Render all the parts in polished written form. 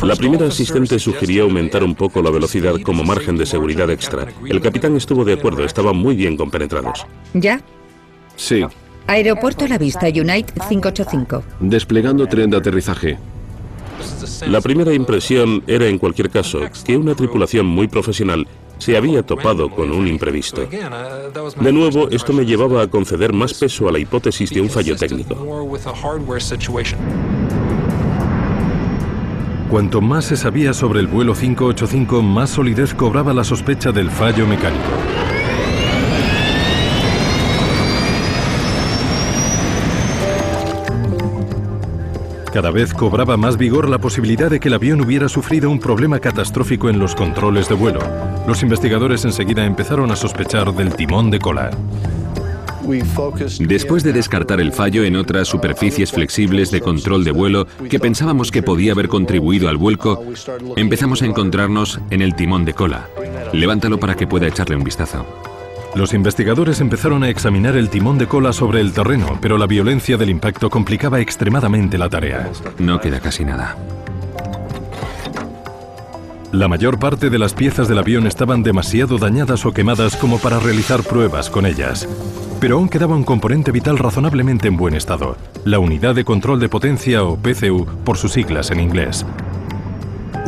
La primera asistente sugirió aumentar un poco la velocidad como margen de seguridad extra. El capitán estuvo de acuerdo, estaban muy bien compenetrados. ¿Ya? Sí. Aeropuerto a la vista, Unite 585. Desplegando tren de aterrizaje. La primera impresión era, en cualquier caso, que una tripulación muy profesional se había topado con un imprevisto. De nuevo, esto me llevaba a conceder más peso a la hipótesis de un fallo técnico. Cuanto más se sabía sobre el vuelo 585, más solidez cobraba la sospecha del fallo mecánico. Cada vez cobraba más vigor la posibilidad de que el avión hubiera sufrido un problema catastrófico en los controles de vuelo. Los investigadores enseguida empezaron a sospechar del timón de cola. Después de descartar el fallo en otras superficies flexibles de control de vuelo que pensábamos que podía haber contribuido al vuelco, empezamos a encontrarnos en el timón de cola. Levántalo para que pueda echarle un vistazo. Los investigadores empezaron a examinar el timón de cola sobre el terreno, pero la violencia del impacto complicaba extremadamente la tarea. No queda casi nada. La mayor parte de las piezas del avión estaban demasiado dañadas o quemadas como para realizar pruebas con ellas. Pero aún quedaba un componente vital razonablemente en buen estado, la unidad de control de potencia o PCU por sus siglas en inglés.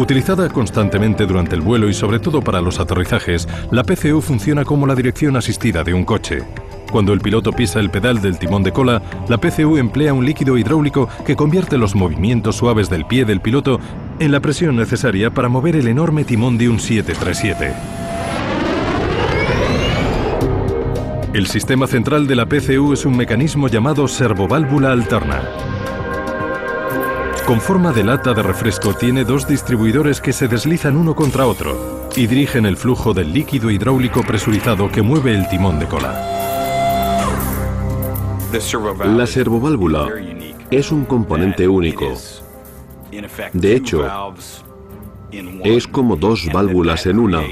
Utilizada constantemente durante el vuelo y sobre todo para los aterrizajes, la PCU funciona como la dirección asistida de un coche. Cuando el piloto pisa el pedal del timón de cola, la PCU emplea un líquido hidráulico que convierte los movimientos suaves del pie del piloto en la presión necesaria para mover el enorme timón de un 737. El sistema central de la PCU es un mecanismo llamado servoválvula alterna. Con forma de lata de refresco, tiene dos distribuidores que se deslizan uno contra otro y dirigen el flujo del líquido hidráulico presurizado que mueve el timón de cola. La servoválvula es un componente único. De hecho, es como dos válvulas en una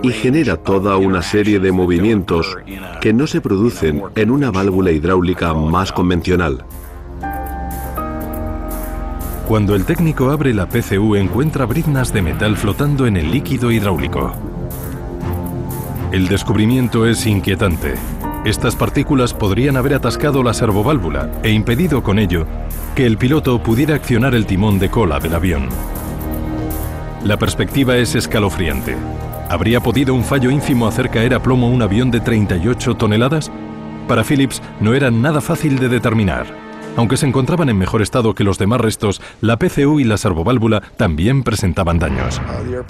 y genera toda una serie de movimientos que no se producen en una válvula hidráulica más convencional. Cuando el técnico abre la PCU, encuentra briznas de metal flotando en el líquido hidráulico. El descubrimiento es inquietante. Estas partículas podrían haber atascado la servoválvula e impedido con ello que el piloto pudiera accionar el timón de cola del avión. La perspectiva es escalofriante. ¿Habría podido un fallo ínfimo hacer caer a plomo un avión de 38 toneladas? Para Phillips no era nada fácil de determinar. Aunque se encontraban en mejor estado que los demás restos, la PCU y la servoválvula también presentaban daños.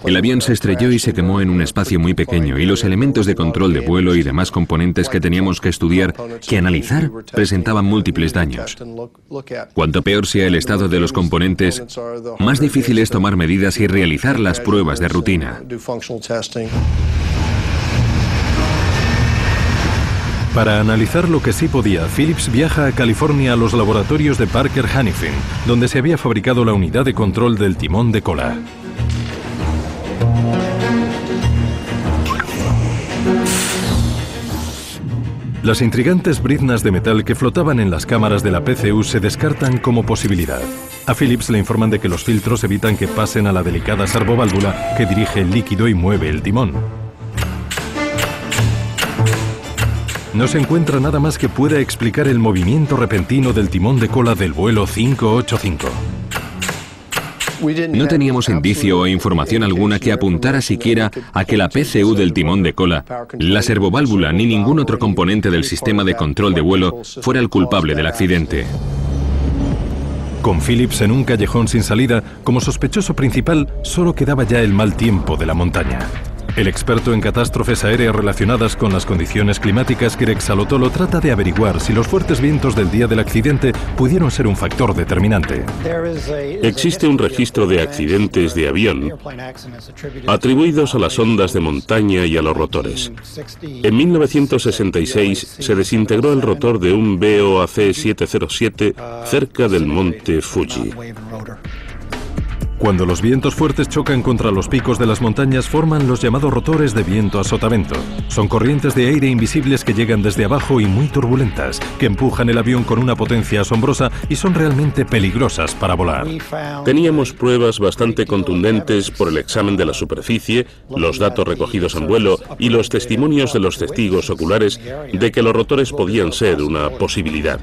El avión se estrelló y se quemó en un espacio muy pequeño y los elementos de control de vuelo y demás componentes que teníamos que estudiar, que analizar, presentaban múltiples daños. Cuanto peor sea el estado de los componentes, más difícil es tomar medidas y realizar las pruebas de rutina. Para analizar lo que sí podía, Phillips viaja a California a los laboratorios de Parker Hannifin, donde se había fabricado la unidad de control del timón de cola. Las intrigantes briznas de metal que flotaban en las cámaras de la PCU se descartan como posibilidad. A Phillips le informan de que los filtros evitan que pasen a la delicada servoválvula que dirige el líquido y mueve el timón. No se encuentra nada más que pueda explicar el movimiento repentino del timón de cola del vuelo 585. No teníamos indicio o información alguna que apuntara siquiera a que la PCU del timón de cola, la servoválvula ni ningún otro componente del sistema de control de vuelo fuera el culpable del accidente. Con Phillips en un callejón sin salida, como sospechoso principal, solo quedaba ya el mal tiempo de la montaña. El experto en catástrofes aéreas relacionadas con las condiciones climáticas, Greg Salotolo, trata de averiguar si los fuertes vientos del día del accidente pudieron ser un factor determinante. Existe un registro de accidentes de avión atribuidos a las ondas de montaña y a los rotores. En 1966 se desintegró el rotor de un BOAC 707 cerca del monte Fuji. Cuando los vientos fuertes chocan contra los picos de las montañas, forman los llamados rotores de viento a sotavento. Son corrientes de aire invisibles que llegan desde abajo y muy turbulentas, que empujan el avión con una potencia asombrosa y son realmente peligrosas para volar. Teníamos pruebas bastante contundentes por el examen de la superficie, los datos recogidos en vuelo y los testimonios de los testigos oculares de que los rotores podían ser una posibilidad.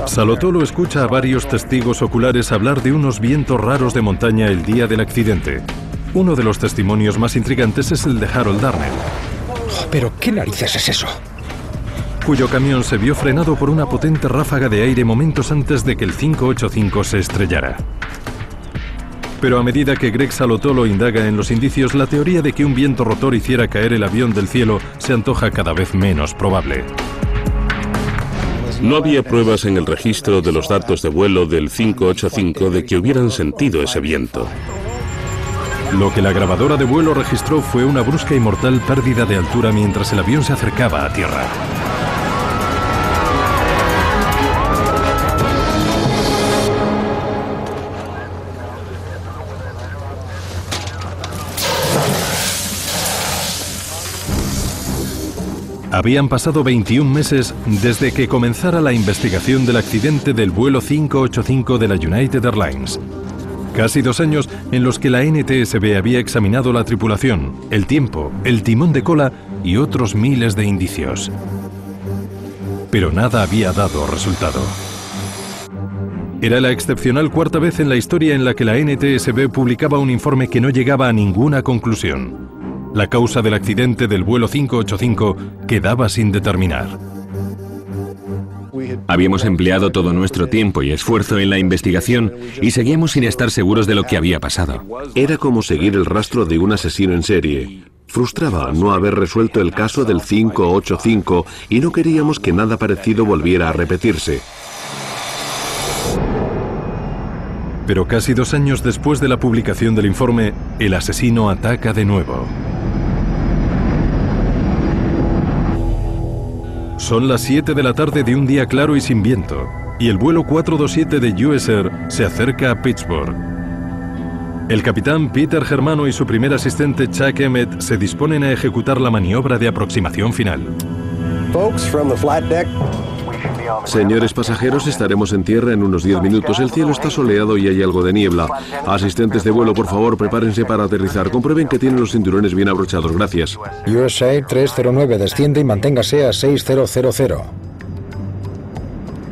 Salotolo escucha a varios testigos oculares hablar de unos vientos raros de montaña el día del accidente. Uno de los testimonios más intrigantes es el de Harold Darnell. ¿Pero qué narices es eso? Cuyo camión se vio frenado por una potente ráfaga de aire momentos antes de que el 585 se estrellara. Pero a medida que Greg Salotolo indaga en los indicios, la teoría de que un viento rotor hiciera caer el avión del cielo se antoja cada vez menos probable. No había pruebas en el registro de los datos de vuelo del 585 de que hubieran sentido ese viento. Lo que la grabadora de vuelo registró fue una brusca y mortal pérdida de altura mientras el avión se acercaba a tierra. Habían pasado 21 meses desde que comenzara la investigación del accidente del vuelo 585 de la United Airlines. Casi 2 años en los que la NTSB había examinado la tripulación, el tiempo, el timón de cola y otros miles de indicios. Pero nada había dado resultado. Era la excepcional 4ª vez en la historia en la que la NTSB publicaba un informe que no llegaba a ninguna conclusión. La causa del accidente del vuelo 585 quedaba sin determinar. Habíamos empleado todo nuestro tiempo y esfuerzo en la investigación y seguíamos sin estar seguros de lo que había pasado. Era como seguir el rastro de un asesino en serie. Frustraba no haber resuelto el caso del 585 y no queríamos que nada parecido volviera a repetirse. Pero casi 2 años después de la publicación del informe, el asesino ataca de nuevo. Son las 7 de la tarde de un día claro y sin viento, y el vuelo 427 de US Air se acerca a Pittsburgh. El capitán Peter Germano y su primer asistente Chuck Emmett se disponen a ejecutar la maniobra de aproximación final. Señores pasajeros, estaremos en tierra en unos 10 minutos. El cielo está soleado y hay algo de niebla. Asistentes de vuelo, por favor, prepárense para aterrizar. Comprueben que tienen los cinturones bien abrochados. Gracias. USA 309, desciende y manténgase a 6000.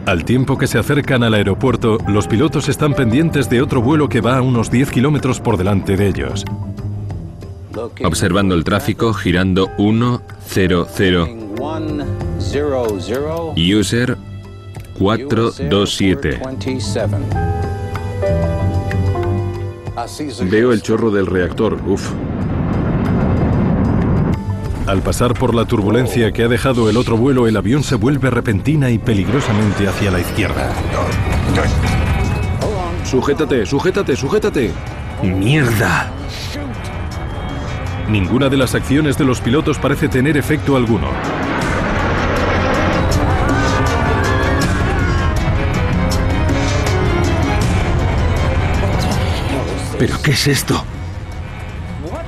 Al tiempo que se acercan al aeropuerto, los pilotos están pendientes de otro vuelo que va a unos 10 kilómetros por delante de ellos. Observando el tráfico, girando 100. User 427. Veo el chorro del reactor. Uf. Al pasar por la turbulencia que ha dejado el otro vuelo, el avión se vuelve repentina y peligrosamente hacia la izquierda. Sujétate, sujétate, sujétate. ¡Mierda! Ninguna de las acciones de los pilotos parece tener efecto alguno. ¿Pero qué es esto?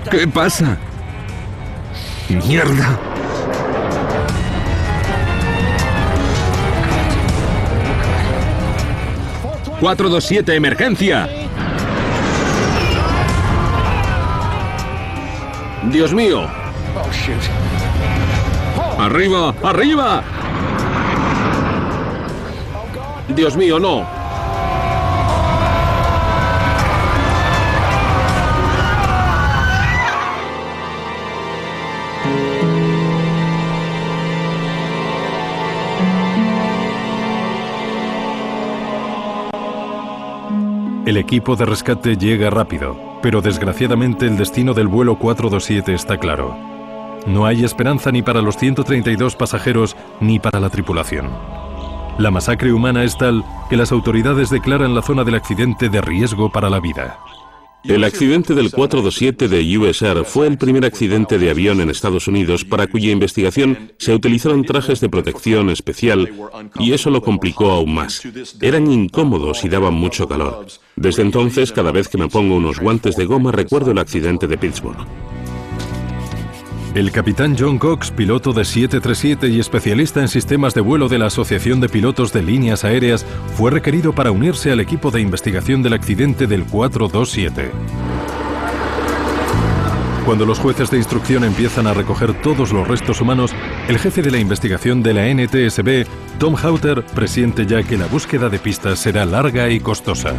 ¿Qué pasa? ¡Mierda! ¡427, emergencia! ¡Dios mío! ¡Arriba! ¡Arriba! ¡Dios mío, no! El equipo de rescate llega rápido, pero desgraciadamente el destino del vuelo 427 está claro. No hay esperanza ni para los 132 pasajeros ni para la tripulación. La masacre humana es tal que las autoridades declaran la zona del accidente de riesgo para la vida. El accidente del 427 de US Air fue el primer accidente de avión en Estados Unidos para cuya investigación se utilizaron trajes de protección especial y eso lo complicó aún más. Eran incómodos y daban mucho calor. Desde entonces, cada vez que me pongo unos guantes de goma, recuerdo el accidente de Pittsburgh. El capitán John Cox, piloto de 737 y especialista en sistemas de vuelo de la Asociación de Pilotos de Líneas Aéreas, fue requerido para unirse al equipo de investigación del accidente del 427. Cuando los jueces de instrucción empiezan a recoger todos los restos humanos, el jefe de la investigación de la NTSB, Tom Hauter, presiente ya que la búsqueda de pistas será larga y costosa.